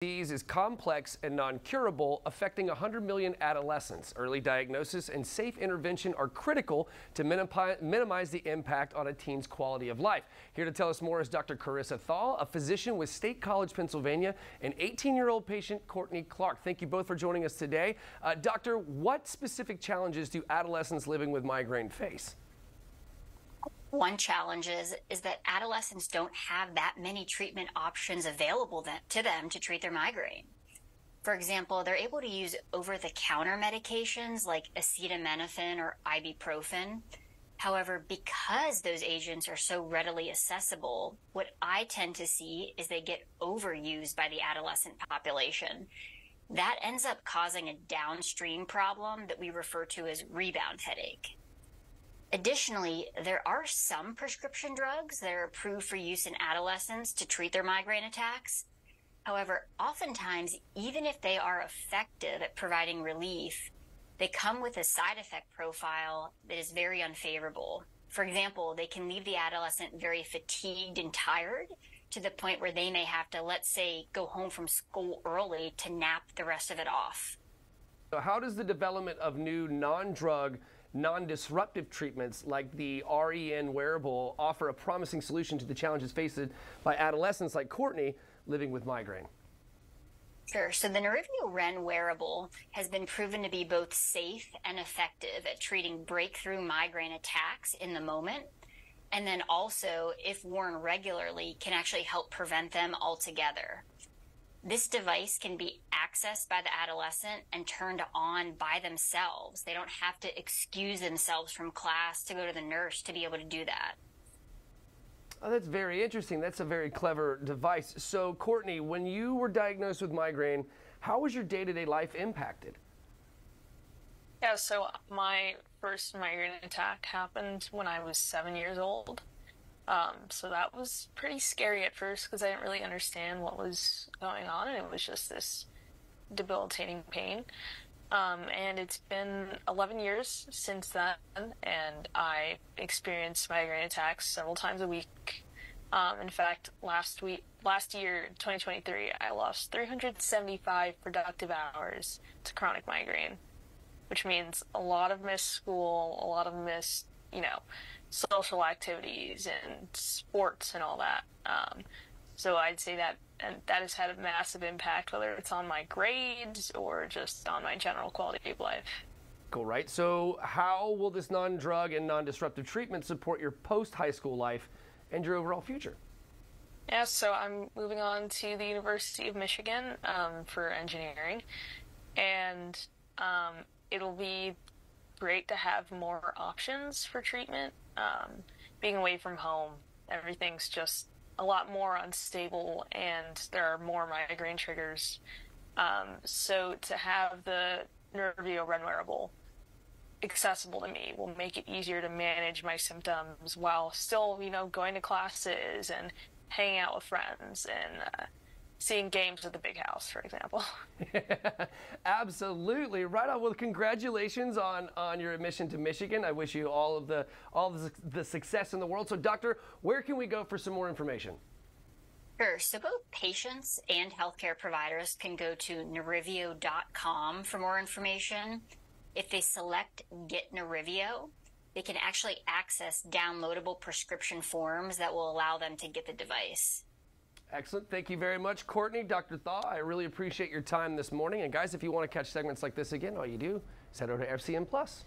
Disease is complex and non-curable, affecting 100 million adolescents. Early diagnosis and safe intervention are critical to minimize the impact on a teen's quality of life. Here to tell us more is Dr. Carissa Thal, a physician with State College, Pennsylvania, and 18-year-old patient Courtney Clark. Thank you both for joining us today. Doctor, what specific challenges do adolescents living with migraine face? One challenge is that adolescents don't have that many treatment options available to them to treat their migraine. For example, they're able to use over-the-counter medications like acetaminophen or ibuprofen. However, because those agents are so readily accessible, what I tend to see is they get overused by the adolescent population. That ends up causing a downstream problem that we refer to as rebound headache. Additionally, there are some prescription drugs that are approved for use in adolescents to treat their migraine attacks. However, oftentimes, even if they are effective at providing relief, they come with a side effect profile that is very unfavorable. For example, they can leave the adolescent very fatigued and tired to the point where they may have to, let's say, go home from school early to nap the rest of it off. So how does the development of new non-drug, non-disruptive treatments like the REN wearable offer a promising solution to the challenges faced by adolescents like Courtney living with migraine? Sure. So the Nerivio REN wearable has been proven to be both safe and effective at treating breakthrough migraine attacks in the moment, and then also, if worn regularly, can actually help prevent them altogether. This device can be accessed by the adolescent and turned on by themselves. They don't have to excuse themselves from class to go to the nurse to be able to do that. Oh, that's very interesting. That's a very clever device. So, Courtney, when you were diagnosed with migraine, how was your day-to-day life impacted? Yeah, so my first migraine attack happened when I was 7 years old. So that was pretty scary at first because I didn't really understand what was going on, and it was just this debilitating pain. And it's been 11 years since then, and I experienced migraine attacks several times a week. In fact, last year, 2023, I lost 375 productive hours to chronic migraine, which means a lot of missed school, a lot of missed, social activities and sports and all that. So I'd say that has had a massive impact, whether it's on my grades or just on my general quality of life. Cool, right? So how will this non-drug and non-disruptive treatment support your post-high school life and your overall future? Yeah, so I'm moving on to the University of Michigan for engineering, and it'll be great to have more options for treatment. Being away from home, everything's just a lot more unstable, and there are more migraine triggers. So to have the Nerivio REN wearable accessible to me will make it easier to manage my symptoms while still, going to classes and hanging out with friends and seeing games at the big house, for example. Absolutely. Right on. Well, congratulations on your admission to Michigan. I wish you all of the success in the world. So, Doctor, where can we go for some more information? Sure. So both patients and healthcare providers can go to nerivio.com for more information. If they select Get Nerivio, they can actually access downloadable prescription forms that will allow them to get the device. Excellent. Thank you very much, Courtney. Dr. Thaw, I really appreciate your time this morning. And guys, if you want to catch segments like this again, all you do is head over to FCN Plus.